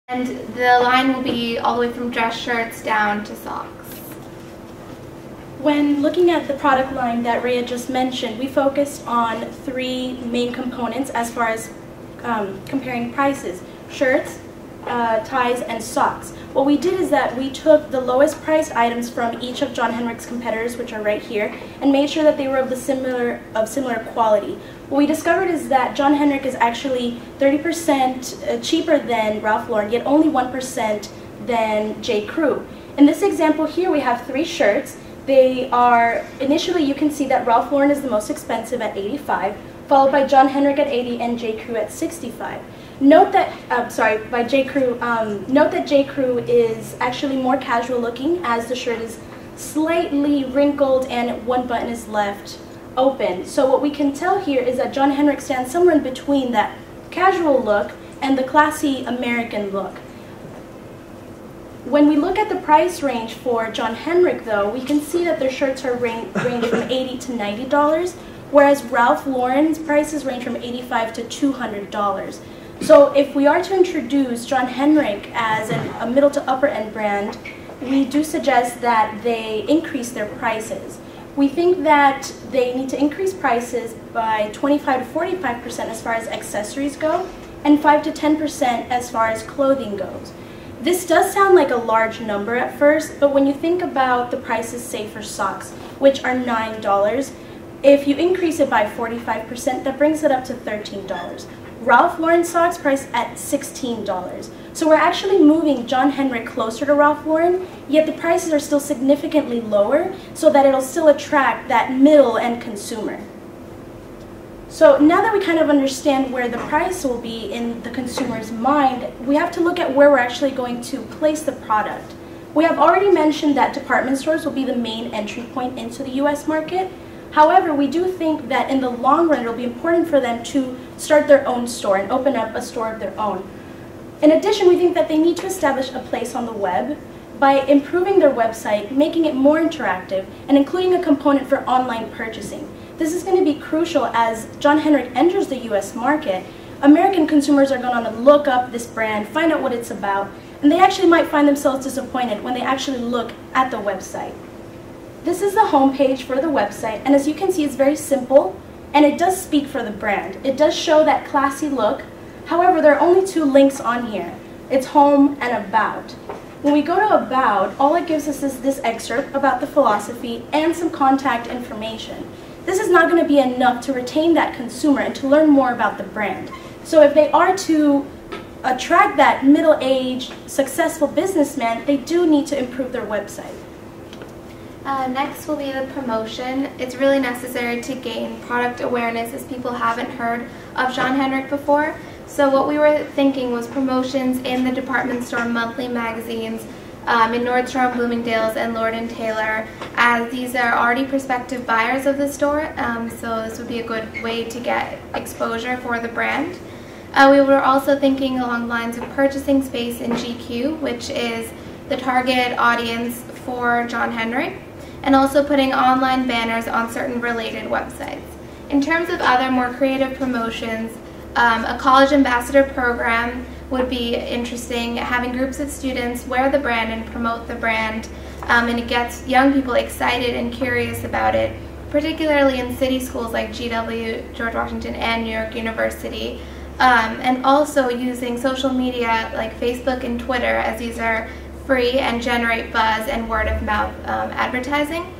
And the line will be all the way from dress shirts down to socks. When looking at the product line that Rhea just mentioned, we focused on 3 main components as far as comparing prices: shirts, ties, and socks. What we did is that we took the lowest priced items from each of John Henric's competitors, which are right here, and made sure that they were of similar quality. What we discovered is that John Henric is actually 30% cheaper than Ralph Lauren, yet only 1% than J. Crew. In this example here, we have 3 shirts. They are, initially you can see that Ralph Lauren is the most expensive at $85, followed by John Henric at $80 and J. Crew at $65. Note that, note that J. Crew is actually more casual looking, as the shirt is slightly wrinkled and one button is left open. So what we can tell here is that John Henric stands somewhere in between that casual look and the classy American look. When we look at the price range for John Henric, though, we can see that their shirts are range from $80 to $90, whereas Ralph Lauren's prices range from $85 to $200. So if we are to introduce John Henric as a middle to upper end brand, we do suggest that they increase their prices. We think that they need to increase prices by 25 to 45% as far as accessories go, and 5 to 10% as far as clothing goes. This does sound like a large number at first, but when you think about the prices, say for socks, which are $9, if you increase it by 45%, that brings it up to $13. Ralph Lauren socks priced at $16. So we're actually moving John Henric closer to Ralph Lauren, yet the prices are still significantly lower so that it'll still attract that middle end consumer. So now that we kind of understand where the price will be in the consumer's mind, we have to look at where we're actually going to place the product. We have already mentioned that department stores will be the main entry point into the US market. However, we do think that in the long run, it'll be important for them to start their own store and open up a store of their own. In addition, we think that they need to establish a place on the web by improving their website, making it more interactive, and including a component for online purchasing. This is going to be crucial as John Henric enters the US market. American consumers are going to look up this brand, find out what it's about, and they actually might find themselves disappointed when they actually look at the website. This is the homepage for the website, and as you can see, it's very simple, and it does speak for the brand. It does show that classy look. However, there are only 2 links on here. It's home and about. When we go to about, all it gives us is this excerpt about the philosophy and some contact information. This is not going to be enough to retain that consumer and to learn more about the brand. So if they are to attract that middle-aged, successful businessman, they do need to improve their website. Next will be the promotion. It's really necessary to gain product awareness as people haven't heard of John Henric before. So what we were thinking was promotions in the department store monthly magazines, in Nordstrom, Bloomingdale's, and Lord & Taylor, as these are already prospective buyers of the store, so this would be a good way to get exposure for the brand. We were also thinking along the lines of purchasing space in GQ, which is the target audience for John Henric, and also putting online banners on certain related websites. In terms of other more creative promotions, a college ambassador program would be interesting, having groups of students wear the brand and promote the brand, and it gets young people excited and curious about it, particularly in city schools like GW, George Washington, and New York University, and also using social media like Facebook and Twitter, as these are free and generate buzz and word-of-mouth advertising.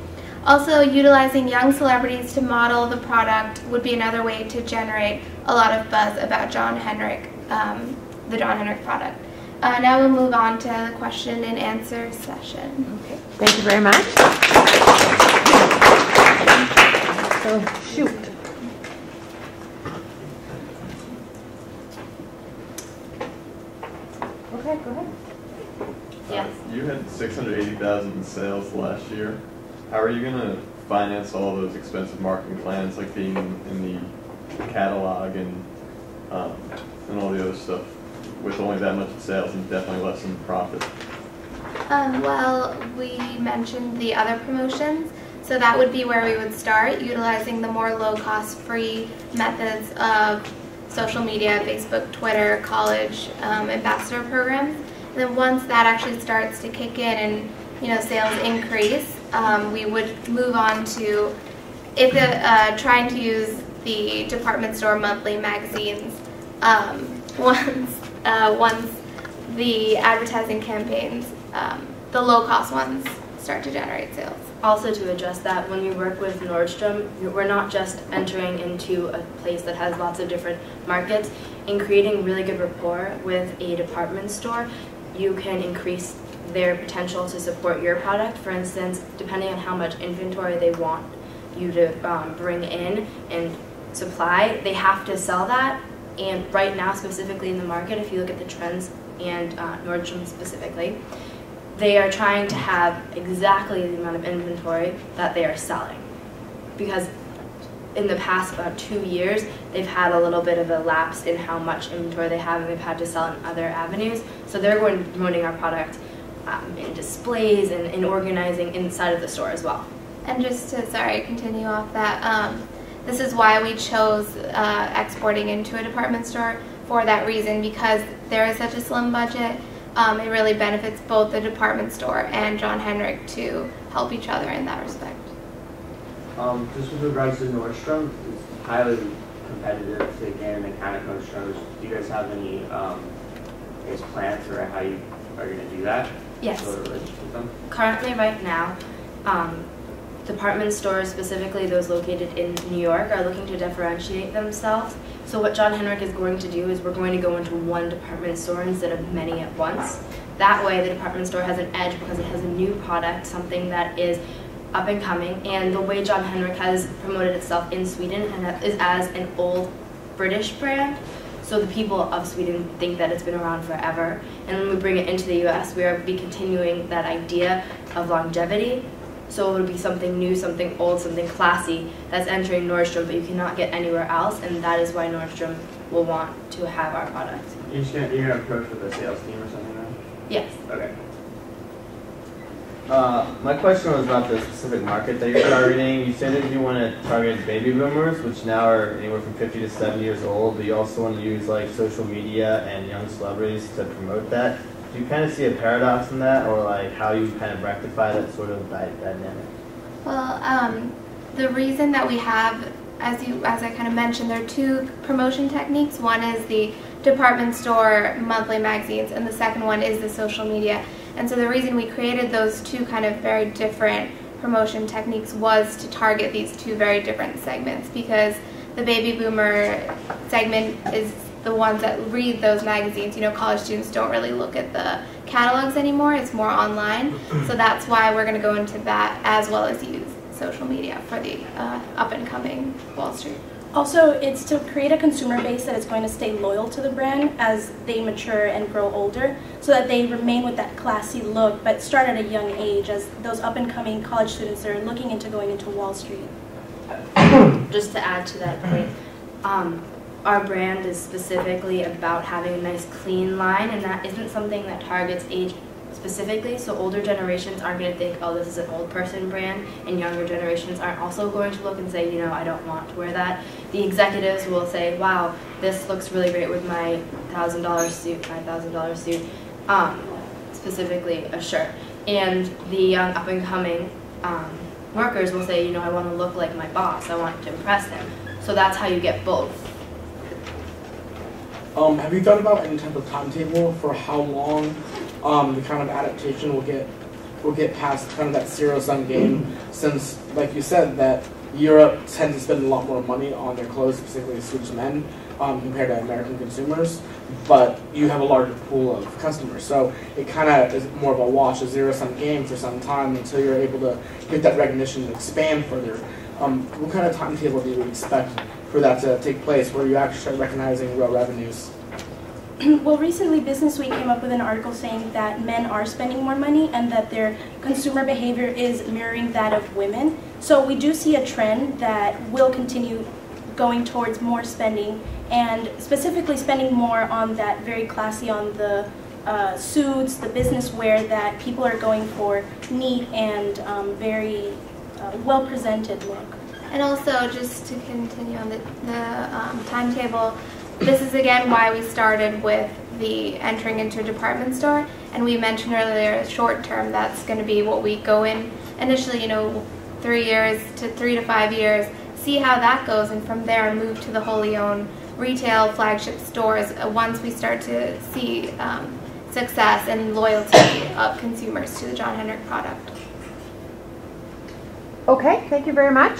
Also, utilizing young celebrities to model the product would be another way to generate a lot of buzz about John Henric, the John Henric product. Now we'll move on to the question and answer session. Okay, thank you very much. So, shoot. Okay, go ahead. Yes. You had $680,000 in sales last year. How are you going to finance all those expensive marketing plans, like being in the catalog and all the other stuff, with only that much in sales and definitely less in profit? Well, we mentioned the other promotions, so that would be where we would start, utilizing the more low-cost, free methods of social media, Facebook, Twitter, college, ambassador programs. And then once that actually starts to kick in and sales increase, we would move on to trying to use the department store monthly magazines once the advertising campaigns, the low-cost ones, start to generate sales. Also, to address that, when we work with Nordstrom, we're not just entering into a place that has lots of different markets. In creating really good rapport with a department store, you can increase their potential to support your product. For instance, depending on how much inventory they want you to bring in and supply, they have to sell that. And right now, specifically in the market, if you look at the trends and Nordstrom specifically, they are trying to have exactly the amount of inventory that they are selling. Because in the past about 2 years, they've had a little bit of a lapse in how much inventory they have, and they've had to sell in other avenues. So they're going to be promoting our product in displays and in organizing inside of the store as well. And just to, continue off that, this is why we chose exporting into a department store for that reason, because there is such a slim budget. It really benefits both the department store and John Henric to help each other in that respect. Just with regards to Nordstrom, it's highly competitive to gain an account at Nordstrom. Do you guys have any plans for how you are going to do that? Yes. With them? Currently, right now, department stores, specifically those located in New York, are looking to differentiate themselves. So what John Henric is going to do is we're going to go into one department store instead of many at once. That way the department store has an edge because it has a new product, something that is up and coming. And the way John Henric has promoted itself in Sweden is as an old British brand. So the people of Sweden think that it's been around forever. And when we bring it into the US, we are be continuing that idea of longevity. So it would be something new, something old, something classy that's entering Nordstrom, but you cannot get anywhere else, and that is why Nordstrom will want to have our product. You're gonna approach with a sales team or something, right? Yes. Okay. My question was about the specific market that you're targeting. You said that you want to target baby boomers, which now are anywhere from 50 to 70 years old, but you also want to use like social media and young celebrities to promote that. Do you kind of see a paradox in that, or like how you kind of rectify that sort of dynamic? Well, the reason that we have, as I kind of mentioned, there are two promotion techniques. One is the department store monthly magazines, and the second one is the social media. And so the reason we created those two kind of very different promotion techniques was to target these two very different segments, because the baby boomer segment is the ones that read those magazines. College students don't really look at the catalogs anymore. It's more online. So that's why we're going to go into that, as well as use social media for the up-and-coming Wall Street. Also, it's to create a consumer base that is going to stay loyal to the brand as they mature and grow older, so that they remain with that classy look, but start at a young age, as those up-and-coming college students are looking into going into Wall Street. Just to add to that point, our brand is specifically about having a nice clean line, and that isn't something that targets age specifically, so older generations aren't going to think, oh, this is an old person brand, and younger generations aren't also going to look and say, I don't want to wear that. The executives will say, wow, this looks really great with my $1,000 suit, $5,000 suit, specifically a shirt. And the young up-and-coming workers will say, I want to look like my boss, I want to impress him. So that's how you get both. Have you thought about any type of timetable for how long the kind of adaptation will get past kind of that zero-sum game? Since, like you said, that Europe tends to spend a lot more money on their clothes, specifically Swedish men, compared to American consumers, but you have a larger pool of customers. So it kind of is more of a wash, a zero-sum game for some time until you're able to get that recognition and expand further. What kind of timetable do you expect for that to take place, where you actually start recognizing real revenues? Well, recently Business Week came up with an article saying that men are spending more money and that their consumer behavior is mirroring that of women. So we do see a trend that will continue going towards more spending, and specifically spending more on that very classy, on the suits, the business wear that people are going for, neat and very well-presented look. And also, just to continue on the timetable, this is again why we started with the entering into a department store, and we mentioned earlier short term, that's going to be what we go in initially, 3 years to 3 to 5 years, see how that goes, and from there move to the wholly owned retail flagship stores once we start to see success and loyalty of consumers to the John Henric product. Okay, thank you very much.